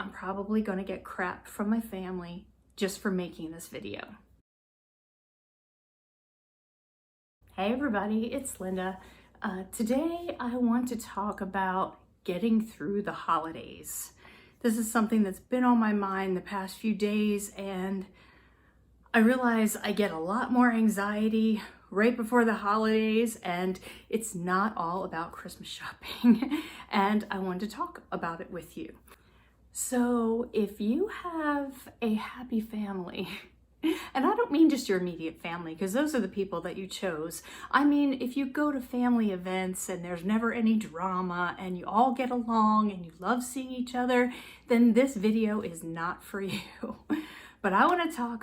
I'm probably going to get crap from my family just for making this video. Hey everybody, it's Linda. Today I want to talk about getting through the holidays. This is something that's been on my mind the past few days, and I realize I get a lot more anxiety right before the holidays, and it's not all about Christmas shopping. And I wanted to talk about it with you. So if you have a happy family, and I don't mean just your immediate family, because those are the people that you chose. I mean, if you go to family events and there's never any drama and you all get along and you love seeing each other, then this video is not for you. But I want to talk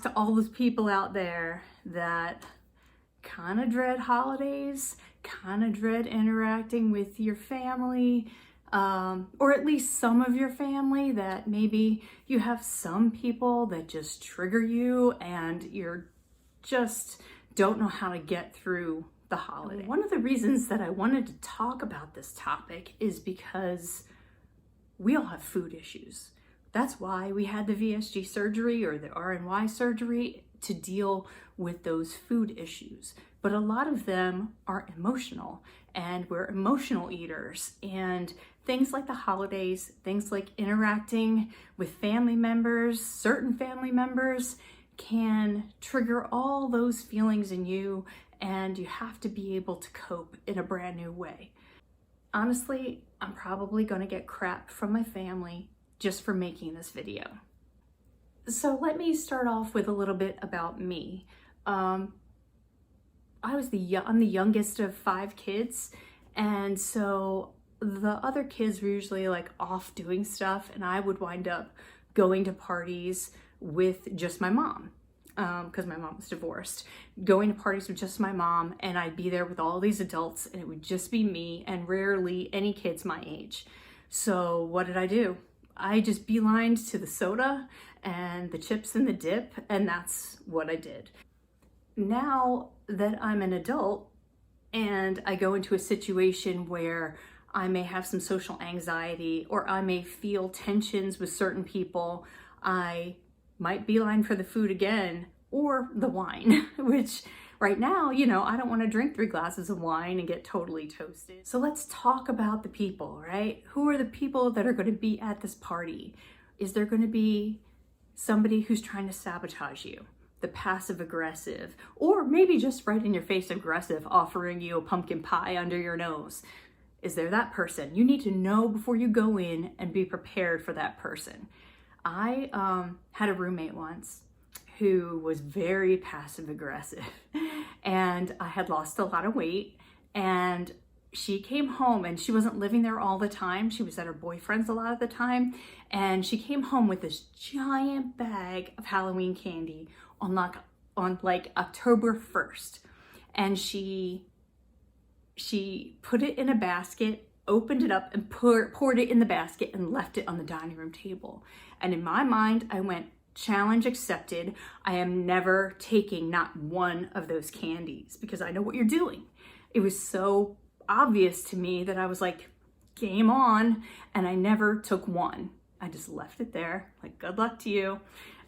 to all those people out there that kind of dread holidays, kind of dread interacting with your family, or at least some of your family, that maybe you have some people that just trigger you and you're just don't know how to get through the holiday. One of the reasons that I wanted to talk about this topic is because we all have food issues. That's why we had the VSG surgery or the RNY surgery, to deal with those food issues. But a lot of them are emotional, and we're emotional eaters, and things like the holidays, things like interacting with family members, certain family members, can trigger all those feelings in you, and you have to be able to cope in a brand new way. Honestly, I'm probably gonna get crap from my family just for making this video. So let me start off with a little bit about me. I'm the youngest of 5 kids, and so the other kids were usually like off doing stuff, and I would wind up going to parties with just my mom, because my mom was divorced, going to parties with just my mom, and I'd be there with all these adults, and it would just be me and rarely any kids my age. So what did I do? I just beelined to the soda and the chips and the dip, and that's what I did. Now that I'm an adult and I go into a situation where I may have some social anxiety or I may feel tensions with certain people, I might beeline for the food again or the wine, which right now, I don't want to drink 3 glasses of wine and get totally toasted. So let's talk about the people, right? Who are the people that are going to be at this party? Is there going to be somebody who's trying to sabotage you? The passive aggressive, or maybe just right in your face aggressive, offering you a pumpkin pie under your nose. Is there that person? You need to know before you go in and be prepared for that person. I had a roommate once who was very passive aggressive, and I had lost a lot of weight, and she came home, and she wasn't living there all the time. She was at her boyfriend's a lot of the time, and she came home with this giant bag of Halloween candy on October 1st, and she put it in a basket, opened it up, and poured it in the basket and left it on the dining room table. And in my mind, I went, challenge accepted. I am never taking not one of those candies because I know what you're doing. It was so obvious to me that I was like, game on, and I never took one. I just left it there, like, good luck to you.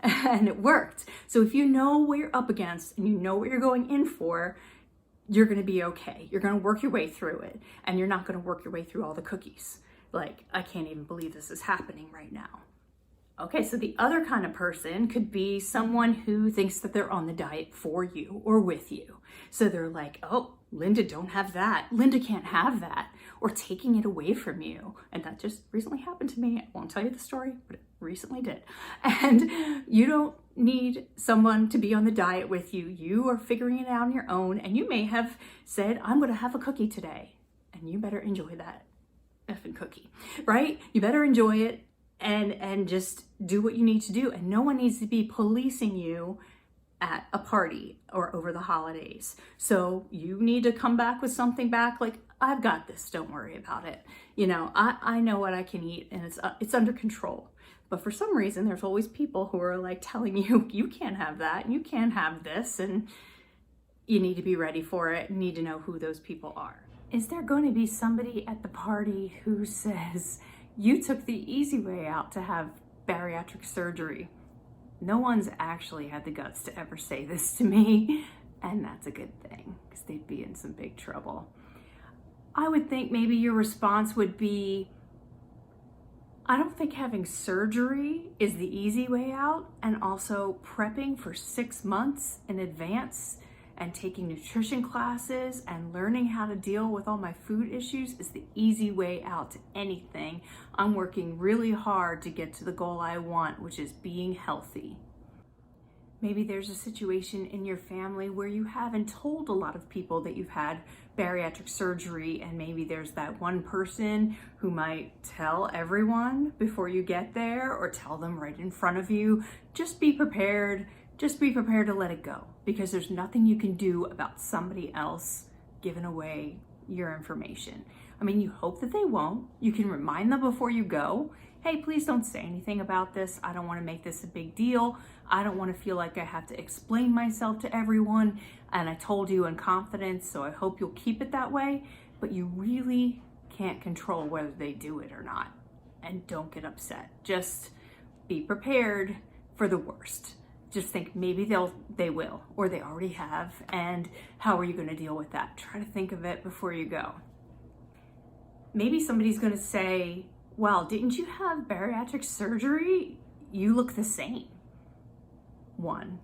And it worked. So if you know what you're up against and you know what you're going in for, you're going to be okay. You're going to work your way through it, and you're not going to work your way through all the cookies. Like, I can't even believe this is happening right now. Okay, so the other kind of person could be someone who thinks that they're on the diet for you or with you. So they're like, oh, Linda, don't have that. Linda can't have that. Or taking it away from you. And that just recently happened to me. I won't tell you the story, but it recently did. And you don't need someone to be on the diet with you. You are figuring it out on your own. And you may have said, I'm going to have a cookie today. And you better enjoy that effing cookie, right? You better enjoy it. And just do what you need to do. And no one needs to be policing you at a party or over the holidays. So you need to come back with something back like, I've got this, don't worry about it. I know what I can eat, and it's under control. But for some reason, there's always people who are like telling you, you can't have that, and you can't have this, and you need to be ready for it. You need to know who those people are. Is there going to be somebody at the party who says, You took the easy way out to have bariatric surgery. No one's actually had the guts to ever say this to me, and that's a good thing because they'd be in some big trouble. I would think maybe your response would be, I don't think having surgery is the easy way out, and also prepping for 6 months in advance and taking nutrition classes and learning how to deal with all my food issues is the easy way out to anything. I'm working really hard to get to the goal I want, which is being healthy. Maybe there's a situation in your family where you haven't told a lot of people that you've had bariatric surgery, and maybe there's that one person who might tell everyone before you get there or tell them right in front of you. Just be prepared. Just be prepared to let it go, because there's nothing you can do about somebody else giving away your information. I mean, you hope that they won't. You can remind them before you go, hey, please don't say anything about this. I don't want to make this a big deal. I don't want to feel like I have to explain myself to everyone. And I told you in confidence, so I hope you'll keep it that way. But you really can't control whether they do it or not. And don't get upset. Just be prepared for the worst. Just think maybe they will, or they already have, and how are you going to deal with that? Try to think of it before you go. Maybe somebody's going to say, well, didn't you have bariatric surgery? You look the same. 1,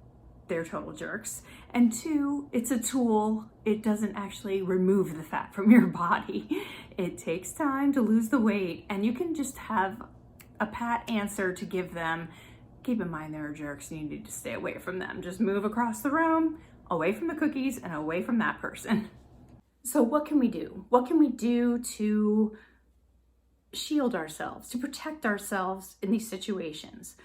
they're total jerks. And 2, it's a tool. It doesn't actually remove the fat from your body. It takes time to lose the weight, and you can just have a pat answer to give them. Keep in mind, they're jerks and you need to stay away from them. Just move across the room, away from the cookies and away from that person. So what can we do? What can we do to shield ourselves, to protect ourselves in these situations?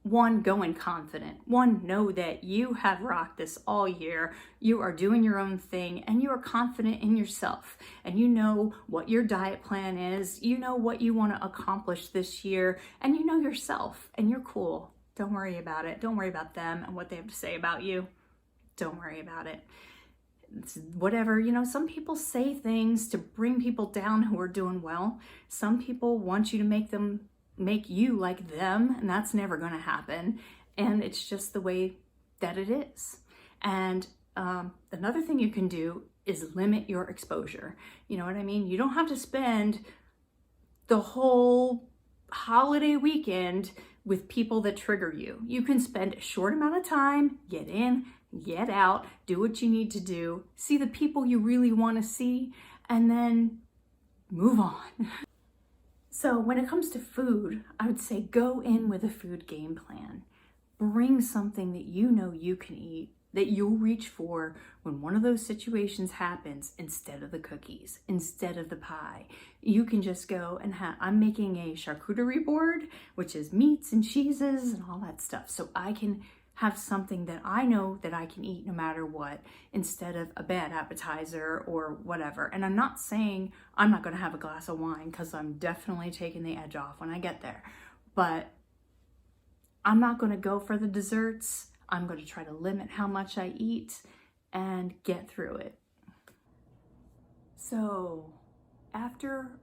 1, go in confident. 1, know that you have rocked this all year. You are doing your own thing and you are confident in yourself, and you know what your diet plan is. You know what you want to accomplish this year, and you know yourself, and you're cool. Don't worry about it. Don't worry about them and what they have to say about you. Don't worry about it. It's whatever, some people say things to bring people down who are doing well. Some people want you to make you like them, and that's never going to happen, and it's just the way that it is. And another thing you can do is limit your exposure. You know what I mean? You don't have to spend the whole holiday weekend with people that trigger you. You can spend a short amount of time, get in, get out, do what you need to do, see the people you really want to see, and then move on. So when it comes to food, I would say go in with a food game plan. Bring something that you know you can eat, that you'll reach for when one of those situations happens, instead of the cookies, instead of the pie. You can just go and I'm making a charcuterie board, which is meats and cheeses and all that stuff. So I can have something that I know that I can eat no matter what, instead of a bad appetizer or whatever. And I'm not saying I'm not going to have a glass of wine, because I'm definitely taking the edge off when I get there. But I'm not going to go for the desserts. I'm going to try to limit how much I eat and get through it. So after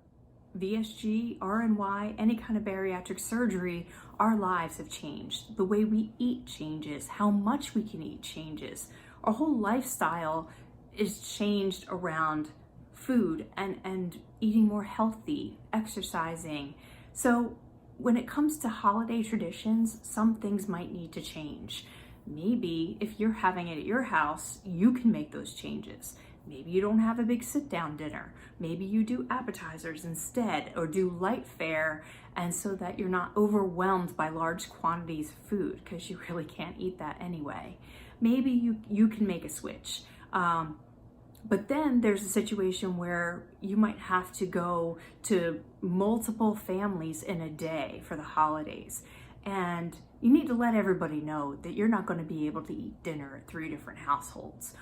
VSG, RNY, any kind of bariatric surgery, our lives have changed. The way we eat changes. How much we can eat changes. Our whole lifestyle is changed around food and eating more healthy, exercising. So when it comes to holiday traditions, some things might need to change. Maybe if you're having it at your house, you can make those changes. Maybe you don't have a big sit-down dinner. Maybe you do appetizers instead, or do light fare, and so that you're not overwhelmed by large quantities of food, because you really can't eat that anyway. Maybe you can make a switch. But then there's a situation where you might have to go to multiple families in a day for the holidays. And you need to let everybody know that you're not going to be able to eat dinner at 3 different households.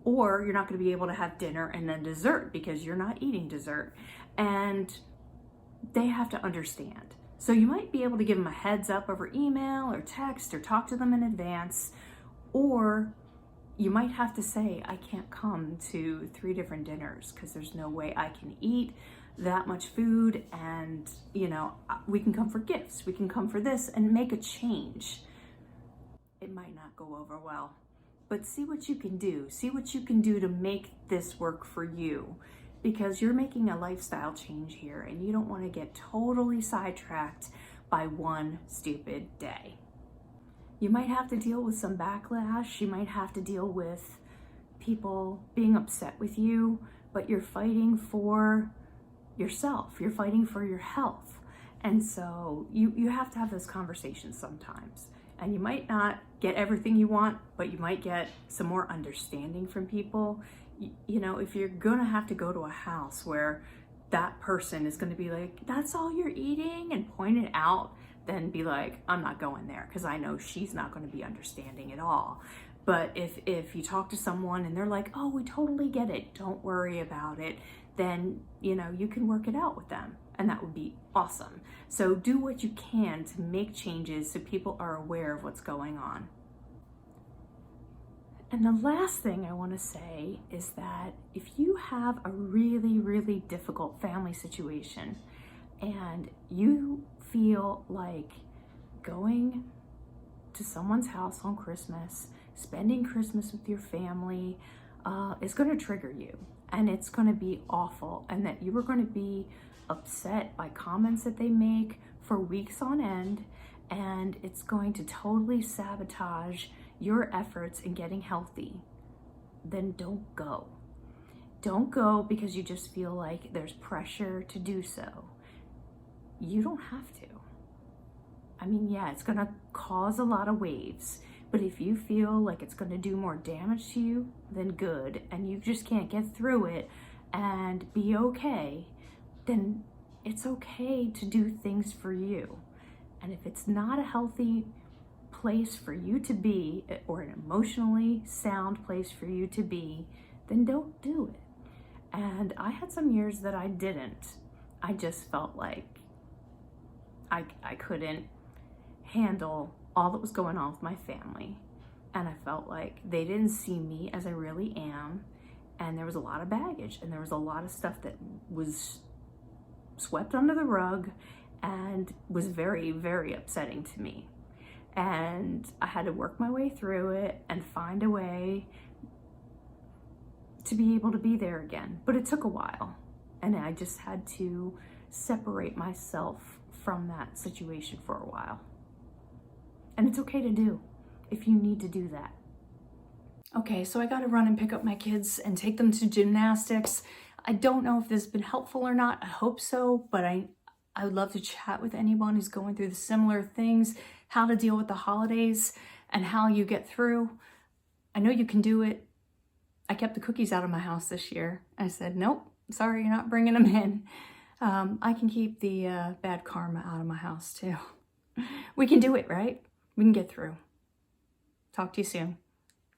Or you're not going to be able to have dinner and then dessert, because you're not eating dessert. And they have to understand. So you might be able to give them a heads up over email or text, or talk to them in advance. Or you might have to say, I can't come to 3 different dinners because there's no way I can eat that much food, and you know, we can come for gifts, we can come for this and make a change. It might not go over well, but see what you can do. See what you can do to make this work for you, because you're making a lifestyle change here and you don't want to get totally sidetracked by one stupid day. You might have to deal with some backlash. You might have to deal with people being upset with you, but you're fighting for yourself. You're fighting for your health. And so you have to have those conversations sometimes. And you might not get everything you want, but you might get some more understanding from people. You know, if you're gonna have to go to a house where that person is gonna be like, that's all you're eating, and point it out, then be like, I'm not going there, because I know she's not gonna be understanding at all. But if you talk to someone and they're like, oh, we totally get it, don't worry about it, then, you know, you can work it out with them. And that would be awesome. So do what you can to make changes so people are aware of what's going on. And the last thing I want to say is that if you have a really, really difficult family situation and you feel like going to someone's house on Christmas, spending Christmas with your family is going to trigger you, and it's going to be awful, and that you are going to be upset by comments that they make for weeks on end, and it's going to totally sabotage your efforts in getting healthy, then don't go. Don't go because you just feel like there's pressure to do so. You don't have to. I mean, yeah, it's gonna cause a lot of waves, but if you feel like it's gonna do more damage to you than good, and you just can't get through it and be okay, then it's okay to do things for you. And if it's not a healthy place for you to be, or an emotionally sound place for you to be, then don't do it. And I had some years that I didn't. I just felt like I couldn't handle all that was going on with my family. And I felt like they didn't see me as I really am. And there was a lot of baggage, and there was a lot of stuff that was swept under the rug and was very, very upsetting to me. And I had to work my way through it and find a way to be able to be there again. But it took a while, and I just had to separate myself from that situation for a while. And it's okay to do if you need to do that. Okay, so I gotta run and pick up my kids and take them to gymnastics. I don't know if this has been helpful or not. I hope so, but I would love to chat with anyone who's going through the similar things, how to deal with the holidays and how you get through. I know you can do it. I kept the cookies out of my house this year. I said, nope, sorry, you're not bringing them in. I can keep the bad karma out of my house too. We can do it, right? We can get through. Talk to you soon.